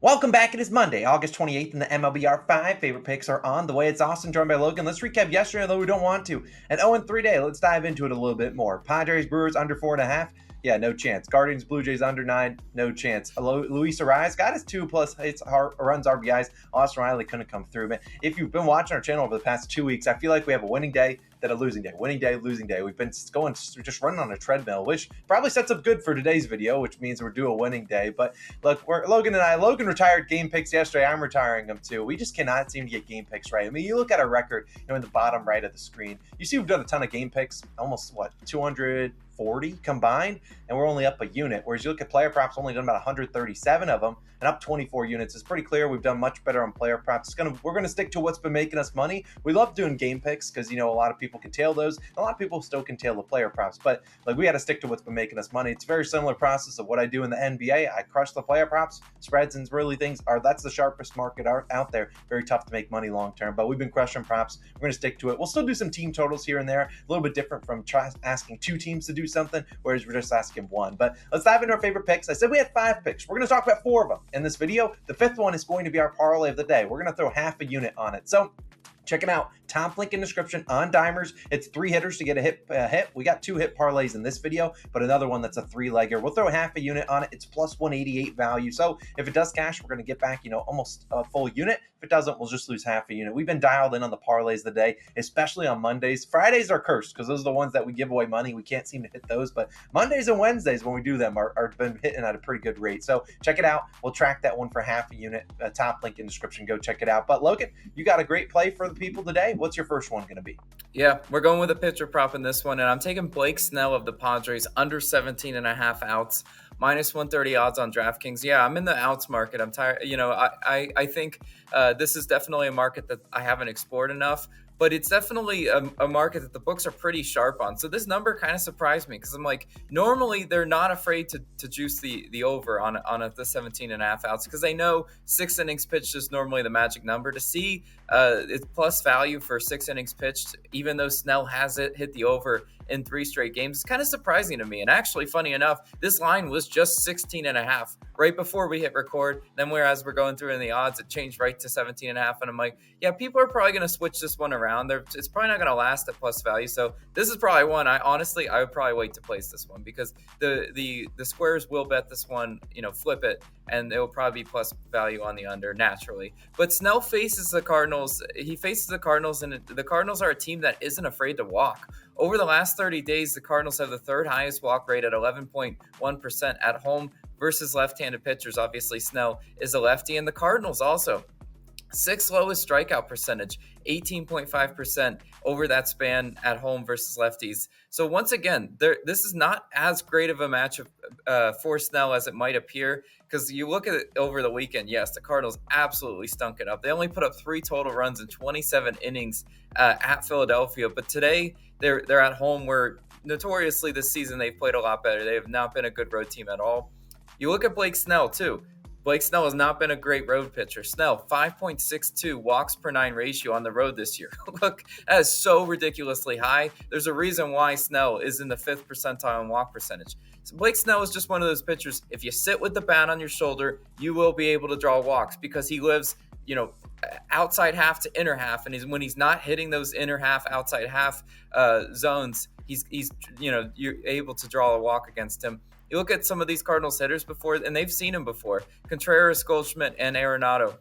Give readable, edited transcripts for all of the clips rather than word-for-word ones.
Welcome back. It is Monday, August 28th, and the MLB R5 favorite picks are on the way. It's Austin, joined by Logan. Let's recap yesterday, although we don't want to. An 0-3 day. Let's dive into it a little bit more. Padres, Brewers under 4.5. Yeah, no chance. Guardians, Blue Jays under 9. No chance. Luis Arias got his 2+ hits, runs, RBIs. Austin Riley couldn't come through. But if you've been watching our channel over the past 2 weeks, I feel like we have a winning day, then a losing day. Winning day, losing day. We've been just running on a treadmill, which probably sets up good for today's video, which means we're due a winning day. But look, Logan retired game picks yesterday. I'm retiring them too. We just cannot seem to get game picks right. I mean, you look at our record, in the bottom right of the screen, you see we've done a ton of game picks, almost 240 combined, and we're only up a unit. Whereas you look at player props, only done about 137 of them, and up 24 units. It's pretty clear we've done much better on player props. We're gonna stick to what's been making us money. We love doing game picks because a lot of people can tail those. A lot of people still can tail the player props, but we got to stick to what's been making us money. It's a very similar process of what I do in the NBA. I crush the player props, spreads, and really that's the sharpest market out there. Very tough to make money long term, but we've been crushing props. We're gonna stick to it. We'll still do some team totals here and there, a little bit different from asking two teams to do something, whereas we're just asking one. But let's dive into our favorite picks. I said we had 5 picks. We're going to talk about 4 of them in this video. The 5th one is going to be our parlay of the day. We're going to throw half a unit on it. So check it out. Top link in description on Dimers. It's 3 hitters to get a hit. We got 2 hit parlays in this video, but another one that's a 3-legger. We'll throw half a unit on it. It's plus 188 value. So if it does cash, we're going to get back, almost a full unit. If it doesn't, we'll just lose half a unit. We've been dialed in on the parlays of the day, especially on Mondays. Fridays are cursed because those are the ones that we give away money. We can't seem to hit those, but Mondays and Wednesdays when we do them are been hitting at a pretty good rate. So check it out. We'll track that one for half a unit. Top link in description. Go check it out. But Logan, you got a great play for the people today. What's your first one going to be? Yeah, we're going with a pitcher prop in this one, and I'm taking Blake Snell of the Padres under 17.5 outs, minus 130 odds on DraftKings. Yeah, I'm in the outs market. I'm tired. I think this is definitely a market that I haven't explored enough, but it's definitely a market that the books are pretty sharp on. So this number kind of surprised me because I'm like, normally they're not afraid to juice the over on the 17.5 outs because they know 6 innings pitched is normally the magic number. To see it's plus value for 6 innings pitched, even though Snell has hit the over in 3 straight games, it's kind of surprising to me. And actually, funny enough, this line was just 16.5 right before we hit record. Then whereas we're going through in the odds, it changed right to 17.5. And I'm like, yeah, people are probably going to switch this one around. It's probably not going to last at plus value. So this is probably one I would probably wait to place this one because the squares will bet this one, flip it, and it will probably be plus value on the under naturally. But Snell faces the Cardinals. He faces the Cardinals, and the Cardinals are a team that isn't afraid to walk. Over the last 30 days, the Cardinals have the 3rd highest walk rate at 11.1% at home versus left-handed pitchers. Obviously, Snell is a lefty, and the Cardinals also 6th lowest strikeout percentage, 18.5% over that span at home versus lefties. So once again, this is not as great of a matchup for Snell as it might appear because you look at it over the weekend. Yes, the Cardinals absolutely stunk it up. They only put up 3 total runs in 27 innings at Philadelphia, but today they're at home where notoriously this season they've played a lot better. They have not been a good road team at all. You look at Blake Snell too. Blake Snell has not been a great road pitcher. Snell, 5.62 walks per 9 ratio on the road this year. Look, that is so ridiculously high. There's a reason why Snell is in the 5th percentile in walk percentage. So Blake Snell is just one of those pitchers. If you sit with the bat on your shoulder, you will be able to draw walks because he lives, outside half to inner half. And when he's not hitting those inner half, outside half zones, he's you're able to draw a walk against him. You look at some of these Cardinals hitters before, and they've seen him before. Contreras, Goldschmidt, and Arenado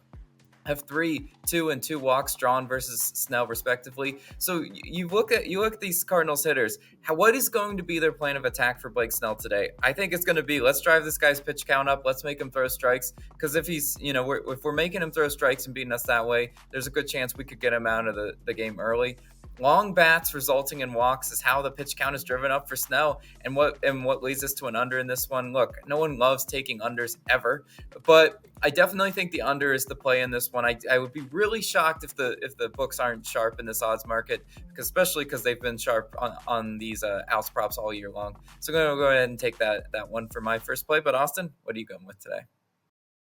have 3, 2, and 2 walks drawn versus Snell, respectively. So you look at these Cardinals hitters. What is going to be their plan of attack for Blake Snell today? I think it's going to be let's drive this guy's pitch count up. Let's make him throw strikes because if he's if we're making him throw strikes and beating us that way, there's a good chance we could get him out of the game early. Long bats resulting in walks is how the pitch count is driven up for Snell, and what leads us to an under in this one. Look, no one loves taking unders ever, but I definitely think the under is the play in this one. I would be really shocked if the books aren't sharp in this odds market, especially because they've been sharp on these outs props all year long. So I'm going to go ahead and take that one for my first play. But Austin, what are you going with today?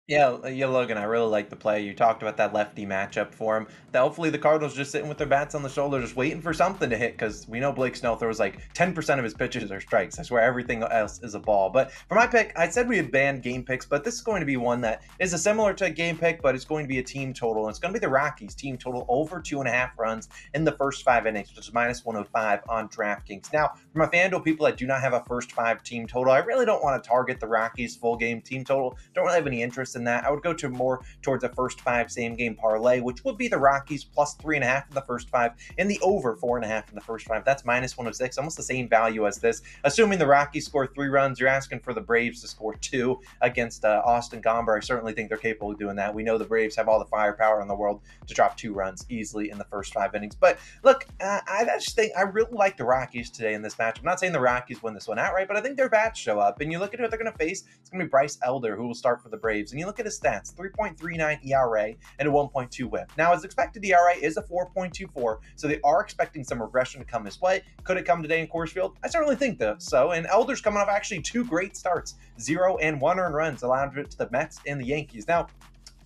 Yeah, Logan, I really like the play. You talked about that lefty matchup for him. That hopefully the Cardinals just sitting with their bats on the shoulder, just waiting for something to hit, because we know Blake Snell throws like 10% of his pitches are strikes. I swear everything else is a ball. But for my pick, I said we had banned game picks, but this is going to be one that is a similar to a game pick, but it's going to be a team total. And it's going to be the Rockies team total over 2.5 runs in the first 5 innings, which is minus 105 on DraftKings. Now, for my FanDuel people that do not have a first 5 team total, I really don't want to target the Rockies full game team total. Don't really have any interest in that. I would go to more towards a first 5 same game parlay, which would be the Rockies plus 3.5 in the first 5 and the over 4.5 in the first 5. That's minus 106, almost the same value as this. Assuming the Rockies score 3 runs, you're asking for the Braves to score 2 against Austin Gomber. I certainly think they're capable of doing that. We know the Braves have all the firepower in the world to drop 2 runs easily in the first 5 innings. But look, I just think I really like the Rockies today in this match. I'm not saying the Rockies win this one outright, but I think their bats show up. And you look at who they're going to face, it's going to be Bryce Elder, who will start for the Braves. And you look at his stats, 3.39 ERA and a 1.2 whip. Now, his expected ERA is a 4.24, so they are expecting some regression to come his way. Could it come today in Coors Field? I certainly think so. And Elder's coming off actually 2 great starts, 0 and 1 earned runs, allowed it to the Mets and the Yankees. Now,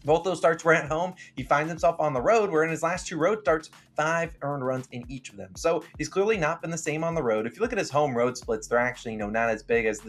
both those starts were at home. He finds himself on the road, where in his last 2 road starts, 5 earned runs in each of them. So he's clearly not been the same on the road. If you look at his home road splits, they're actually, not as big as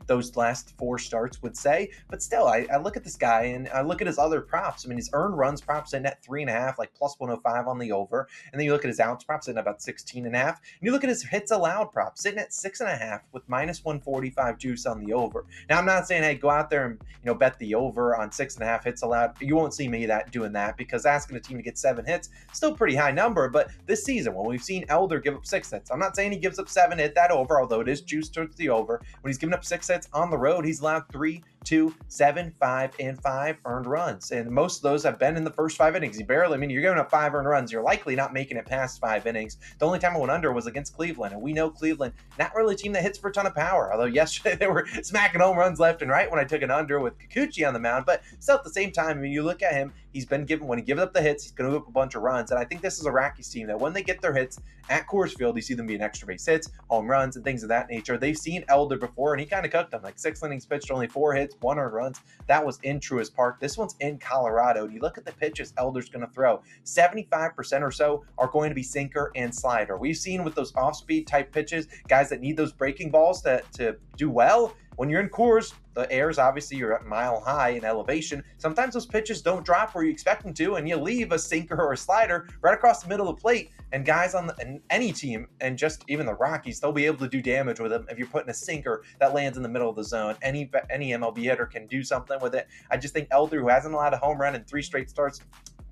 those last 4 starts would say. But still, I look at this guy and I look at his other props. I mean, his earned runs props in at 3.5, like plus 105 on the over. And then you look at his outs props in about 16.5. And you look at his hits allowed prop sitting at 6.5 with minus 145 juice on the over. Now, I'm not saying, hey, go out there and bet the over on 6.5 hits allowed. You won't see me doing that, because asking a team to get 7 hits, still pretty high number. But this season, when we've seen Elder give up 6 hits, I'm not saying he gives up 7 hit that over, although it is juiced towards the over. When he's given up 6 hits on the road, he's allowed 3, 2, 7, 5, and 5 earned runs. And most of those have been in the first 5 innings. You're giving up 5 earned runs, you're likely not making it past 5 innings. The only time I went under was against Cleveland. And we know Cleveland, not really a team that hits for a ton of power. Although yesterday they were smacking home runs left and right when I took an under with Kikuchi on the mound. But still at the same time, you look at him, he's been given, when he gives up the hits, he's going to give up a bunch of runs. And I think this is a Rockies team that when they get their hits at Coors Field, you see them being extra base hits, home runs, and things of that nature. They've seen Elder before, and he kind of cooked them. Like 6 innings pitched, only 4 hits, 1 earned runs. That was in Truist Park. This one's in Colorado. And you look at the pitches Elder's going to throw, 75% or so are going to be sinker and slider. We've seen with those off-speed type pitches, guys that need those breaking balls to do well. When you're in Coors, the air's obviously, you're at mile high in elevation. Sometimes those pitches don't drop where you expect them to, and you leave a sinker or a slider right across the middle of the plate. And guys on any team, and just even the Rockies, they'll be able to do damage with them if you're putting a sinker that lands in the middle of the zone. Any MLB hitter can do something with it. I just think Elder, who hasn't allowed a home run in 3 straight starts,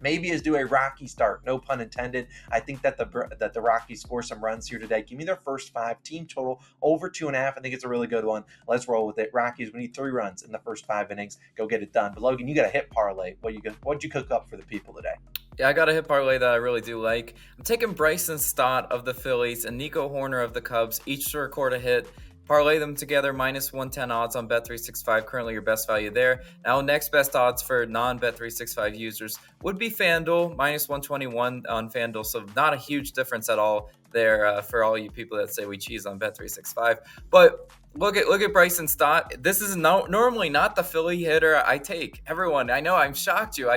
maybe is due a rocky start, no pun intended. I think that the Rockies score some runs here today. Give me their first 5 team total over 2.5. I think it's a really good one. Let's roll with it. Rockies, we need 3 runs in the first 5 innings. Go get it done. But Logan, you got a hit parlay. What'd you cook up for the people today? Yeah, I got a hit parlay that I really do like. I'm taking Bryson Stott of the Phillies and Nico Horner of the Cubs, each to record a hit. Parlay them together, minus 110 odds on Bet365, currently your best value there. Now, next best odds for non-Bet365 users would be FanDuel, minus 121 on FanDuel, so not a huge difference at all there for all you people that say we cheese on Bet365. But look at Bryson Stott. This is normally not the Philly hitter I take. Everyone, I know I'm shocked you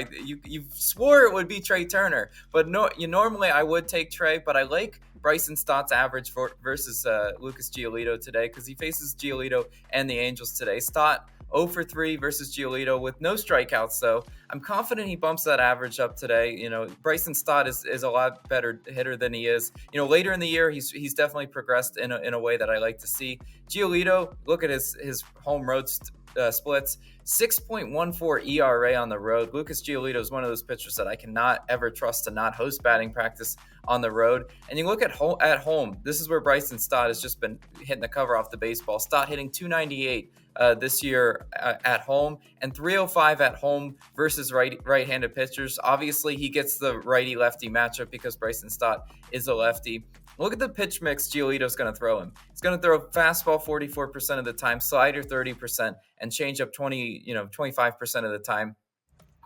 swore it would be Trey Turner, but no, normally I would take Trey, but I like Bryson Stott's average versus Lucas Giolito today, because he faces Giolito and the Angels today. Stott 0 for 3 versus Giolito with no strikeouts, though. I'm confident he bumps that average up today. Bryson Stott is a lot better hitter than he is. Later in the year, he's definitely progressed in a way that I like to see. Giolito, look at his home road splits. 6.14 ERA on the road. Lucas Giolito is one of those pitchers that I cannot ever trust to not host batting practice on the road. And you look at home, this is where Bryson Stott has just been hitting the cover off the baseball. Stott hitting 298 this year at home, and 305 at home versus right-handed pitchers. Obviously, he gets the righty-lefty matchup because Bryson Stott is a lefty. Look at the pitch mix Giolito's going to throw him. He's going to throw fastball 44% of the time, slider 30%, and changeup 25% of the time.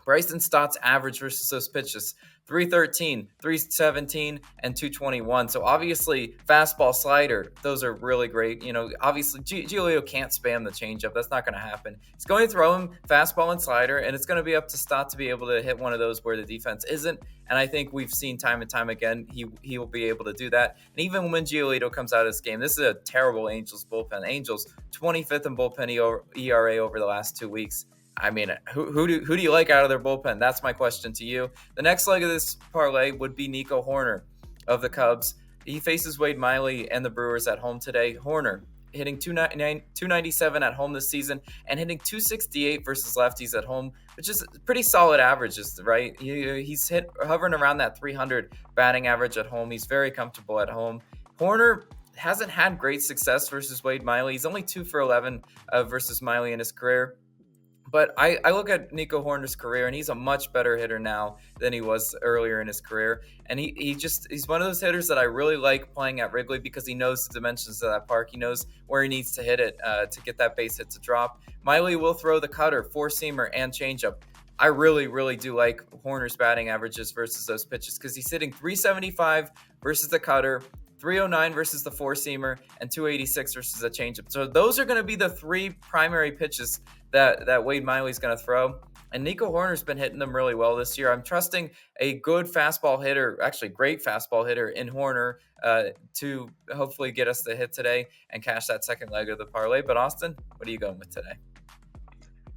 Bryson Stott's average versus those pitches, 313, 317, and 221. So obviously, fastball, slider, those are really great. Obviously, Giolito can't spam the changeup. That's not going to happen. He's going to throw him fastball and slider, and it's going to be up to Stott to be able to hit one of those where the defense isn't. And I think we've seen time and time again, he will be able to do that. And even when Giolito comes out of this game, this is a terrible Angels bullpen. Angels 25th in bullpen ERA over the last 2 weeks. I mean, who do you like out of their bullpen? That's my question to you. The next leg of this parlay would be Nico Hoerner of the Cubs. He faces Wade Miley and the Brewers at home today. Hoerner hitting 297 at home this season and hitting 268 versus lefties at home, which is pretty solid averages, right? He's hovering around that 300 batting average at home. He's very comfortable at home. Hoerner hasn't had great success versus Wade Miley. He's only 2 for 11 versus Miley in his career. But I look at Nico Hoerner's career, and he's a much better hitter now than he was earlier in his career. And he's one of those hitters that I really like playing at Wrigley because he knows the dimensions of that park. He knows where he needs to hit it to get that base hit to drop. Miley will throw the cutter, four-seamer, and changeup. I really, really do like Hoerner's batting averages versus those pitches because he's hitting 375 versus the cutter, 309 versus the four-seamer, and 286 versus the changeup. So those are going to be the three primary pitches that Wade Miley's going to throw. And Nico Hoerner's been hitting them really well this year. I'm trusting a good fastball hitter, actually great fastball hitter in Hoerner to hopefully get us the hit today and cash that second leg of the parlay. But Austin, what are you going with today?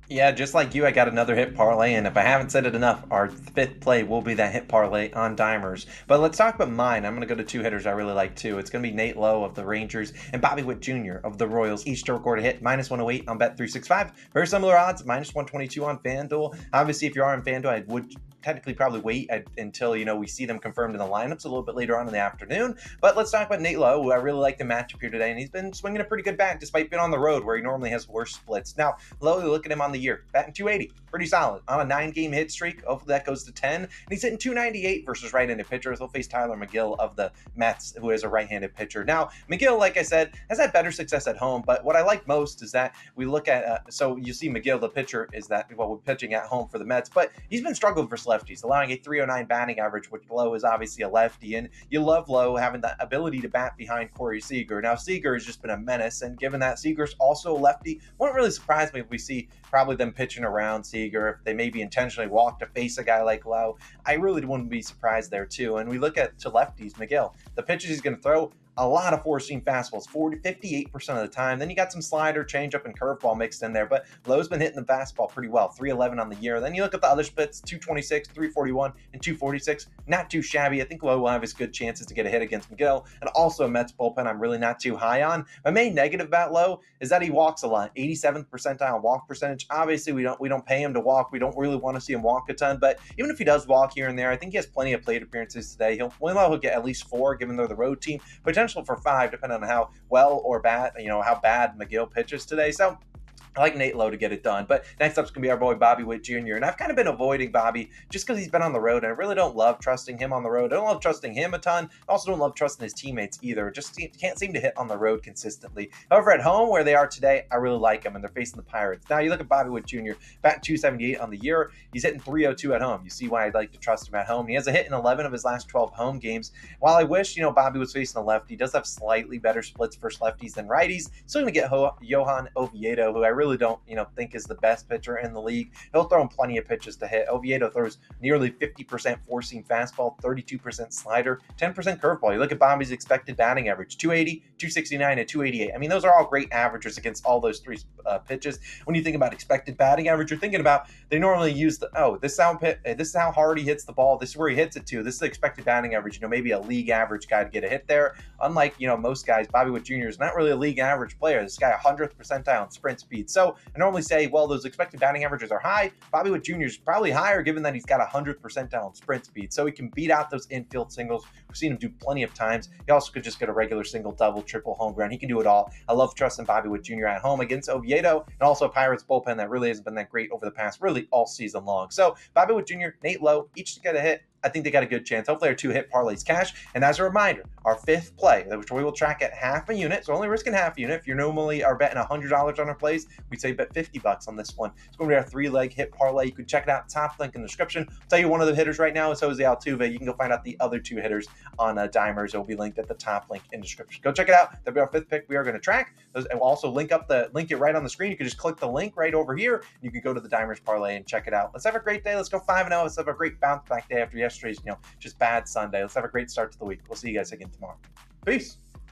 Yeah, just like you, I got another hit parlay, and if I haven't said it enough, our fifth play will be that hit parlay on dimers. But let's talk about mine. I'm going to go to two hitters I really like too. It's going to be Nate Lowe of the Rangers and Bobby Witt Jr. of the Royals, each to record a hit, -108 on Bet365. Very similar odds, -122 on FanDuel. Obviously, if you are on FanDuel, I would technically probably wait until we see them confirmed in the lineups a little bit later on in the afternoon. But let's talk about Nate Lowe, who I really like the matchup here today, and he's been swinging a pretty good bat despite being on the road where he normally has worse splits. Now, Lowe, look at him on the year, batting 280, pretty solid on a 9-game hit streak. Hopefully that goes to 10, and he's hitting 298 versus right-handed pitchers. He'll face Tyler McGill of the Mets, who is a right-handed pitcher. Now, McGill, like I said, has had better success at home, but what I like most is that we look at so you see McGill, the pitcher, is that we're pitching at home for the Mets, but he's been struggling versus lefties, allowing a 309 batting average, which Lowe is obviously a lefty, and you love Lowe having the ability to bat behind Corey Seager. Now, Seager has just been a menace, and given that Seager's also a lefty, won't really surprise me if we see probably them pitching around Seager, if they maybe intentionally walk to face a guy like Lowe. I really wouldn't be surprised there too. And we look at to lefties, McGill, the pitches he's going to throw, a lot of four-seam fastballs, 58% of the time. Then you got some slider, changeup, and curveball mixed in there. But Lowe's been hitting the fastball pretty well, 311 on the year. Then you look at the other splits, 226, 341, and 246. Not too shabby. I think Lowe will have his good chances to get a hit against McGill. And also a Mets bullpen I'm really not too high on. My main negative about Lowe is that he walks a lot, 87th percentile walk percentage. Obviously, we don't pay him to walk. We don't really want to see him walk a ton. But even if he does walk here and there, I think he has plenty of plate appearances today. He'll get at least 4, given they're the road team. Potential for 5, depending on how well or bad, how bad McGill pitches today. So I like Nate Lowe to get it done. But next up is going to be our boy Bobby Witt Jr. And I've kind of been avoiding Bobby just because he's been on the road. And I really don't love trusting him on the road. I don't love trusting him a ton. I also don't love trusting his teammates either. Just can't seem to hit on the road consistently. However, at home where they are today, I really like him. And they're facing the Pirates. Now, you look at Bobby Witt Jr., batting 278 on the year. He's hitting 302 at home. You see why I'd like to trust him at home. He has a hit in 11 of his last 12 home games. While I wish, Bobby was facing a lefty, he does have slightly better splits versus lefties than righties. Still going to get Johan Oviedo, who I really don't, think is the best pitcher in the league. He'll throw him plenty of pitches to hit. Oviedo throws nearly 50% four-seam fastball, 32% slider, 10% curveball. You look at Bobby's expected batting average, 280, 269, and 288. I mean, those are all great averages against all those three pitches. When you think about expected batting average, you're thinking about they normally use this is how hard he hits the ball. This is where he hits it to. This is the expected batting average. Maybe a league average guy to get a hit there. Unlike, most guys, Bobby Witt Jr. is not really a league average player. This guy 100th percentile in sprint speed. So I normally say, well, those expected batting averages are high. Bobby Witt Jr. is probably higher given that he's got 100th percentile in sprint speed. So he can beat out those infield singles. We've seen him do plenty of times. He also could just get a regular single, double, triple home run. He can do it all. I love trusting Bobby Witt Jr. at home against Oviedo and also a Pirates bullpen that really hasn't been that great over the past, really all season long. So Bobby Witt Jr., Nate Lowe, each to get a hit. I think they got a good chance. Hopefully our 2 hit parlays cash. And as a reminder, our 5th play, which we will track at half a unit, so only risking half a unit. If you normally are betting $100 on our plays, we'd say bet $50 on this one. It's going to be our 3-leg hit parlay. You can check it out, top link in the description. I'll tell you one of the hitters right now is Jose Altuve. You can go find out the other 2 hitters on Dimers. It'll be linked at the top link in the description. Go check it out. That'll be our 5th pick we are going to track. And we'll also link it right on the screen. You can just click the link right over here. You can go to the Dimers parlay and check it out. Let's have a great day. Let's go 5-0. Let's have a great bounce back day after yesterday's, just bad Sunday. Let's have a great start to the week. We'll see you guys again tomorrow. Peace.